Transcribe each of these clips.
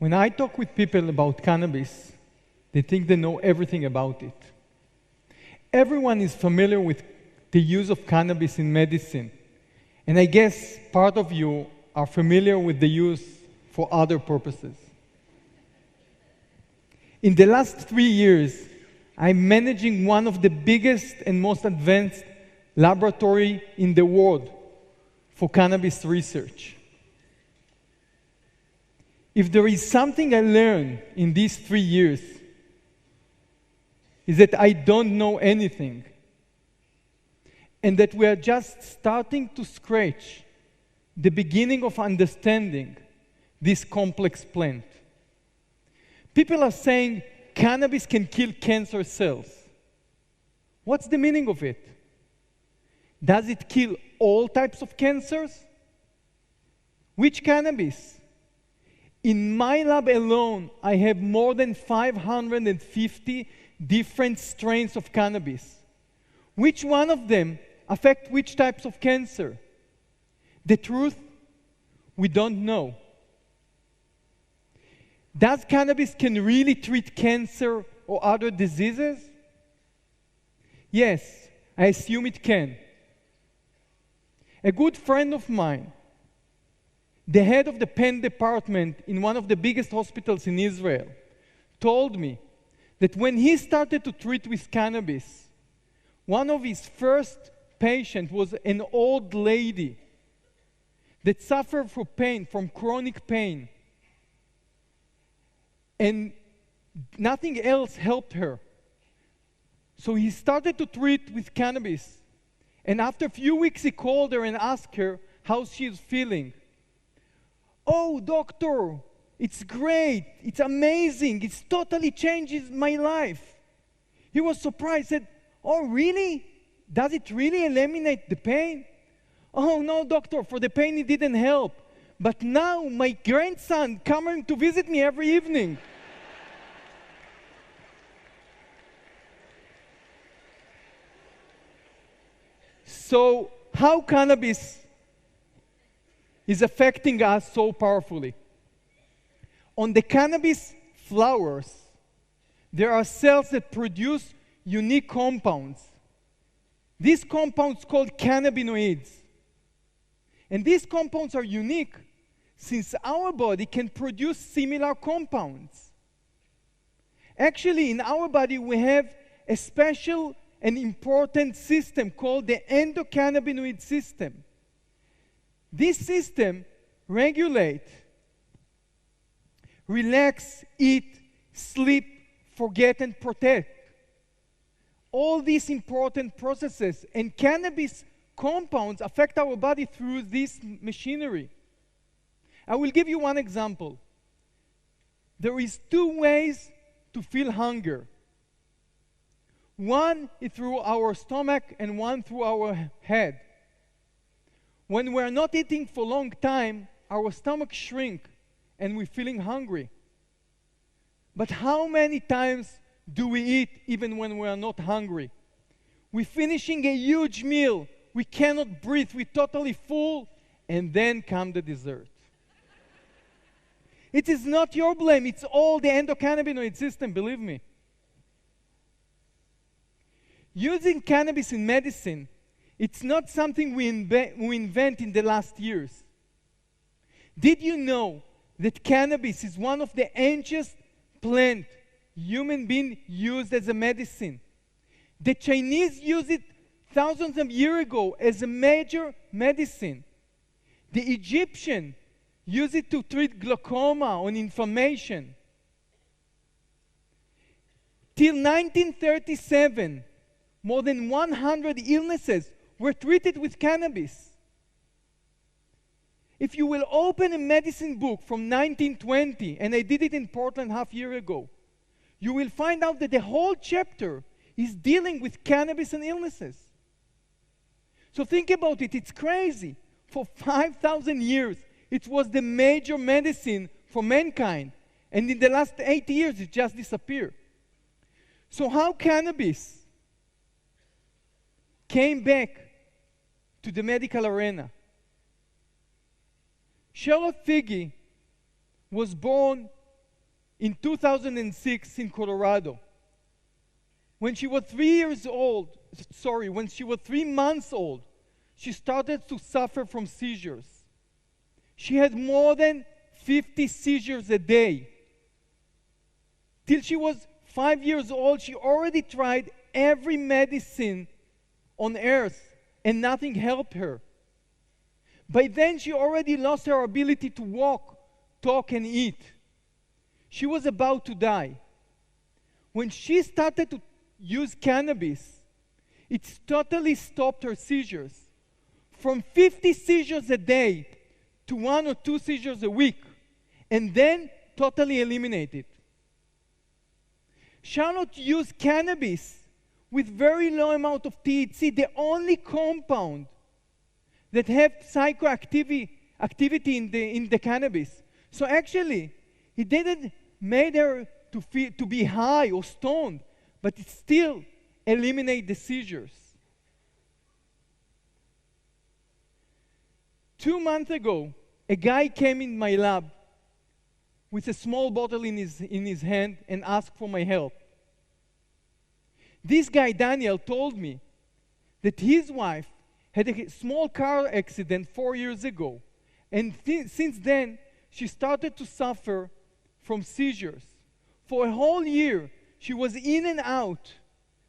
When I talk with people about cannabis, they think they know everything about it. Everyone is familiar with the use of cannabis in medicine. And I guess part of you are familiar with the use for other purposes. In the last 3 years, I'm managing one of the biggest and most advanced laboratory in the world for cannabis research. If there is something I learned in these 3 years, is that I don't know anything, and that we are just starting to scratch the beginning of understanding this complex plant. People are saying cannabis can kill cancer cells. What's the meaning of it? Does it kill all types of cancers? Which cannabis? In my lab alone, I have more than 550 different strains of cannabis. Which one of them affect which types of cancer? The truth, we don't know. Does cannabis can really treat cancer or other diseases? Yes, I assume it can. A good friend of mine, the head of the pain department in one of the biggest hospitals in Israel, told me that when he started to treat with cannabis, one of his first patients was an old lady that suffered from pain, from chronic pain. And nothing else helped her. So he started to treat with cannabis. And after a few weeks, he called her and asked her how she's feeling. "Oh, doctor, it's great. It's amazing. It's totally changes my life." He was surprised, said, "Oh, really? Does it really eliminate the pain?" "Oh, no, doctor, for the pain it didn't help. But now my grandson coming to visit me every evening." So, how cannabis is affecting us so powerfully? On the cannabis flowers, there are cells that produce unique compounds. These compounds called cannabinoids. And these compounds are unique since our body can produce similar compounds. Actually, in our body, we have a special and important system called the endocannabinoid system. This system regulates, relax, eat, sleep, forget, and protect. All these important processes and cannabis compounds affect our body through this machinery. I will give you one example. There is 2 ways to feel hunger. One is through our stomach and one through our head. When we're not eating for a long time, our stomach shrinks and we're feeling hungry. But how many times do we eat even when we are not hungry? We're finishing a huge meal. We cannot breathe. We're totally full. And then comes the dessert. It is not your blame. It's all the endocannabinoid system, believe me. Using cannabis in medicine, it's not something we invent in the last years. Did you know that cannabis is one of the ancient plants human beings used as a medicine? The Chinese used it thousands of years ago as a major medicine. The Egyptian used it to treat glaucoma or inflammation. Till 1937, more than 100 illnesses were treated with cannabis. If you will open a medicine book from 1920, and I did it in Portland half year ago, you will find out that the whole chapter is dealing with cannabis and illnesses. So think about it, it's crazy. For 5,000 years, it was the major medicine for mankind. And in the last 80 years, it just disappeared. So how cannabis came back to the medical arena? Charlotte Figi was born in 2006 in Colorado. When she was 3 months old, she started to suffer from seizures. She had more than 50 seizures a day. Till she was 5 years old, she already tried every medicine on earth, and nothing helped her. By then, she already lost her ability to walk, talk, and eat. She was about to die. When she started to use cannabis, it totally stopped her seizures. From 50 seizures a day to 1 or 2 seizures a week, and then totally eliminated. Charlotte used cannabis with very low amount of THC, the only compound that have psychoactivity in the cannabis. So actually, it didn't make her to be high or stoned, but it still eliminated the seizures. 2 months ago, a guy came in my lab with a small bottle in his hand and asked for my help. This guy, Daniel, told me that his wife had a small car accident 4 years ago, and since then, she started to suffer from seizures. For a whole year, she was in and out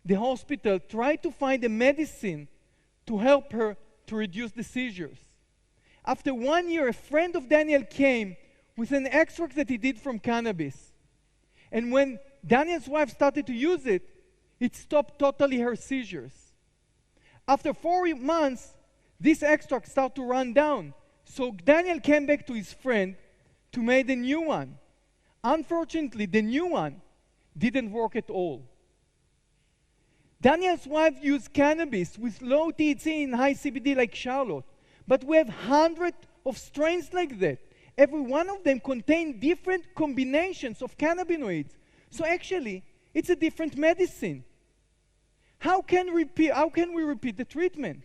the hospital, trying to find a medicine to help her to reduce the seizures. After 1 year, a friend of Daniel came with an extract that he did from cannabis. And when Daniel's wife started to use it, it stopped totally her seizures. After 4 months, this extract started to run down. So Daniel came back to his friend to make a new one. Unfortunately, the new one didn't work at all. Daniel's wife used cannabis with low THC and high CBD like Charlotte. But we have hundreds of strains like that. Every one of them contain different combinations of cannabinoids. So actually, it's a different medicine. How can we repeat the treatment?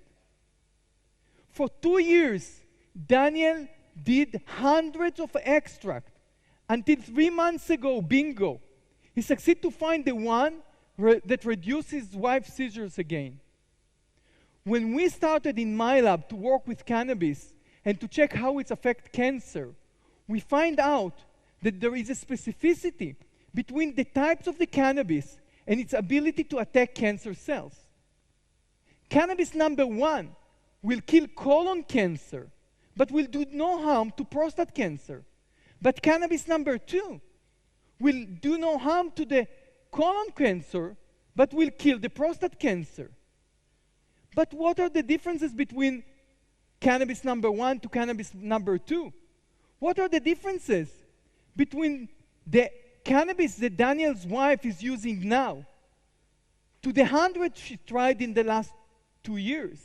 For 2 years, Daniel did hundreds of extracts until 3 months ago, bingo, he succeeded to find the one that reduced his wife's seizures again. When we started in my lab to work with cannabis and to check how it affects cancer, we find out that there is a specificity between the types of the cannabis and its ability to attack cancer cells. Cannabis number 1 will kill colon cancer, but will do no harm to prostate cancer. But cannabis number 2 will do no harm to the colon cancer, but will kill the prostate cancer. But what are the differences between cannabis number 1 to cannabis number 2? What are the differences between the cannabis that Daniel's wife is using now to the 100 she tried in the last 2 years?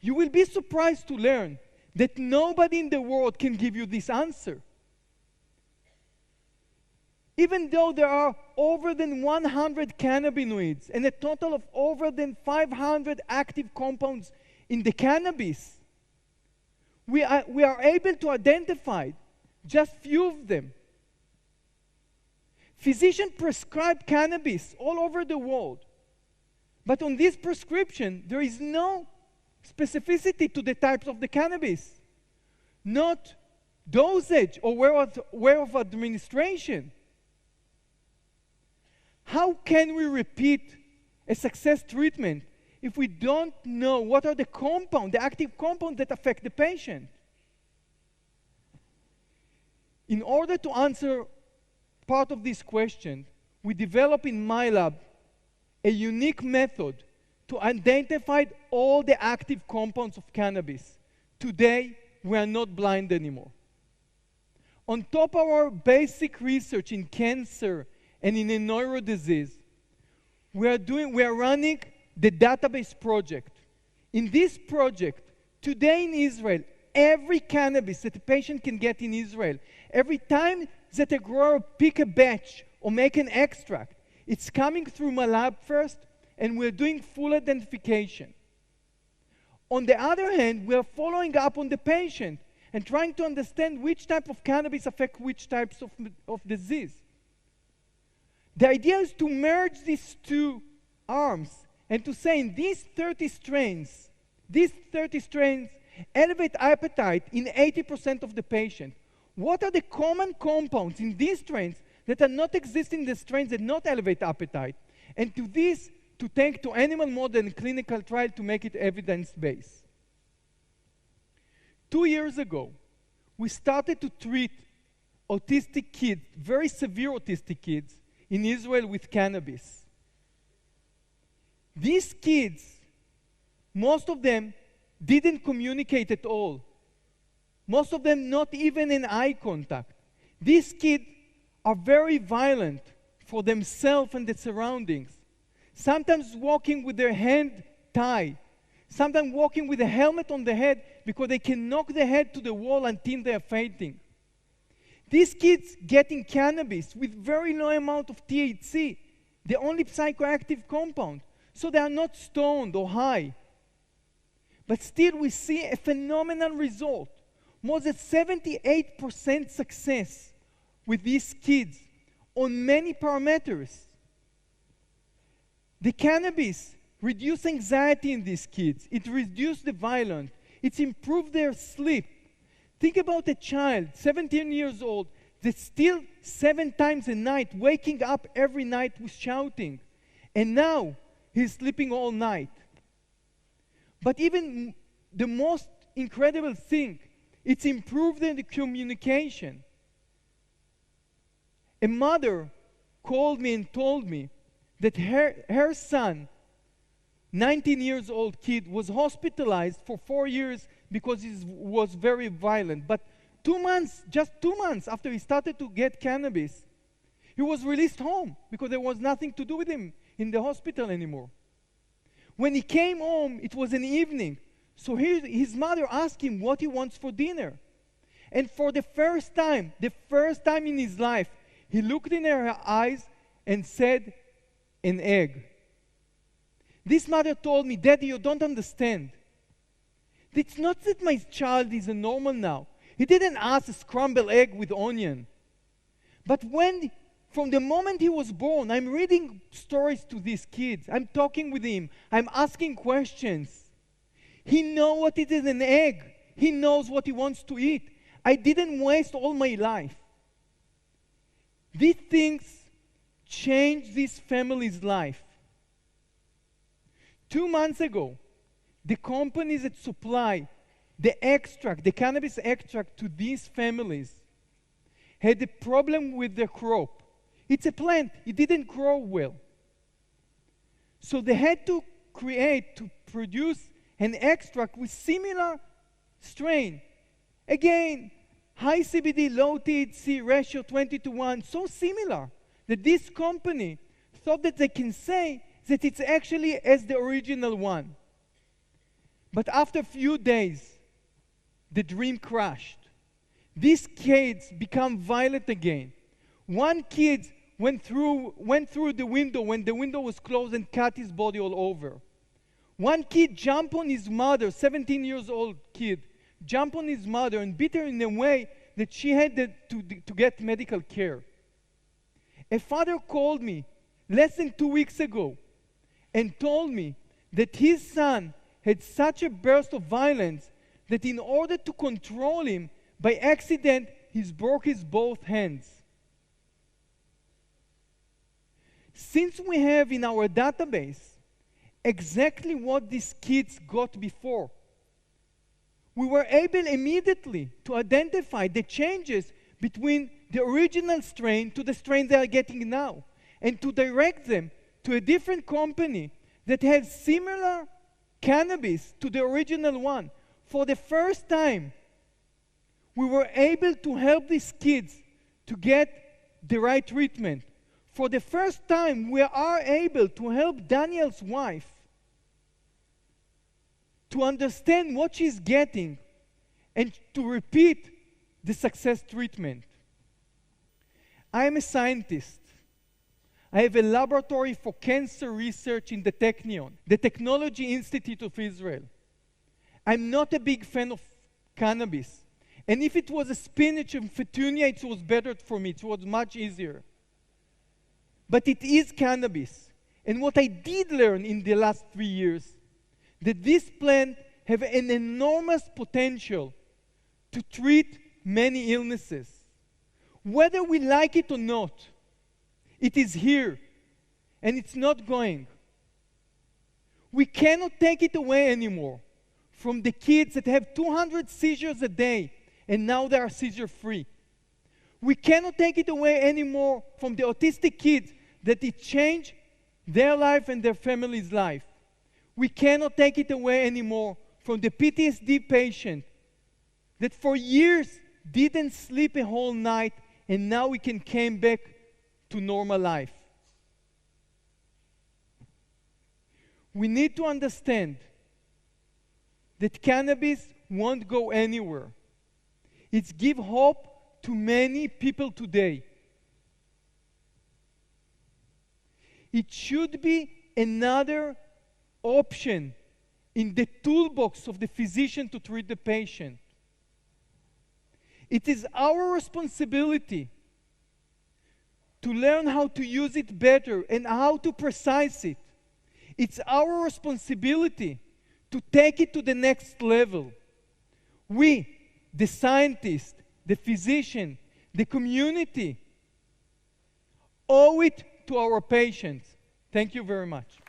You will be surprised to learn that nobody in the world can give you this answer. Even though there are over than 100 cannabinoids and a total of over than 500 active compounds in the cannabis, we are able to identify just few of them. Physicians prescribe cannabis all over the world, but on this prescription, there is no specificity to the types of the cannabis, not dosage or way of administration. How can we repeat a success treatment if we don't know what are the compounds, the active compounds that affect the patient? In order to answer part of this question, we developed in my lab a unique method to identify all the active compounds of cannabis. Today, we are not blind anymore. On top of our basic research in cancer and in a neurodisease, we are running the database project. In this project, today in Israel, every cannabis that a patient can get in Israel, every time that a grower pick a batch or make an extract, it's coming through my lab first, and we're doing full identification. On the other hand, we are following up on the patient, and trying to understand which type of cannabis affect which types of disease. The idea is to merge these two arms and to say in these 30 strains elevate appetite in 80% of the patient. What are the common compounds in these strains that are not existing in the strains that not elevate appetite? And to take to animal model and clinical trial to make it evidence-based. 2 years ago, we started to treat autistic kids, very severe autistic kids, in Israel with cannabis. These kids, most of them didn't communicate at all. Most of them not even in eye contact. These kids are very violent for themselves and the surroundings. Sometimes walking with their hand tied. Sometimes walking with a helmet on the head because they can knock the head to the wall until they are fainting. These kids getting cannabis with very low amount of THC, the only psychoactive compound, so they are not stoned or high. But still we see a phenomenal result. More than 78% success with these kids on many parameters. The cannabis reduced anxiety in these kids. It reduced the violence. It improved their sleep. Think about a child, 17 years old, that's still 7 times a night, waking up every night with shouting. And now he's sleeping all night. But even the most incredible thing, it's improved in the communication. A mother called me and told me that her son, 19 years old kid, was hospitalized for 4 years because he was very violent. But 2 months, just 2 months after he started to get cannabis, he was released home because there was nothing to do with him in the hospital anymore. When he came home, it was an evening. So his mother asked him what he wants for dinner. And for the first time in his life, he looked in her eyes and said, an egg. This mother told me, Daddy, you don't understand. It's not that my child is a normal now. He didn't ask a scrambled egg with onion. But from the moment he was born, I'm reading stories to these kids. I'm talking with him. I'm asking questions. He knows what it is, an egg. He knows what he wants to eat. I didn't waste all my life. These things changed this family's life. 2 months ago, the companies that supply the cannabis extract to these families had a problem with the crop. It's a plant. It didn't grow well. So they had to produce an extract with similar strain. Again, high CBD, low THC ratio 20:1, so similar that this company thought that they can say that it's actually as the original one. But after a few days, the dream crashed. These kids become violent again. One kid went through the window when the window was closed and cut his body all over. One kid jumped on his mother, 17 years old kid, jumped on his mother and beat her in a way that she had to get medical care. A father called me less than 2 weeks ago and told me that his son had such a burst of violence that in order to control him, by accident, he broke his both hands. Since we have in our database exactly what these kids got before, we were able immediately to identify the changes between the original strain to the strain they are getting now, and to direct them to a different company that has similar cannabis to the original one. For the first time, we were able to help these kids to get the right treatment. For the first time, we are able to help Daniel's wife to understand what she's getting and to repeat the success treatment. I am a scientist. I have a laboratory for cancer research in the Technion, the Technology Institute of Israel. I'm not a big fan of cannabis. And if it was a spinach and petunia, it was better for me. It was much easier. But it is cannabis. And what I did learn in the last 3 years, that this plant have an enormous potential to treat many illnesses. Whether we like it or not, it is here, and it's not going. We cannot take it away anymore from the kids that have 200 seizures a day, and now they are seizure-free. We cannot take it away anymore from the autistic kids that it changed their life and their family's life. We cannot take it away anymore from the PTSD patient that for years didn't sleep a whole night, and now we can come back to normal life. We need to understand that cannabis won't go anywhere. It's give hope to many people today. It should be another option in the toolbox of the physician to treat the patient. It is our responsibility to learn how to use it better and how to precise it. It's our responsibility to take it to the next level. We, the scientists, the physician, the community, owe it to our patients. Thank you very much.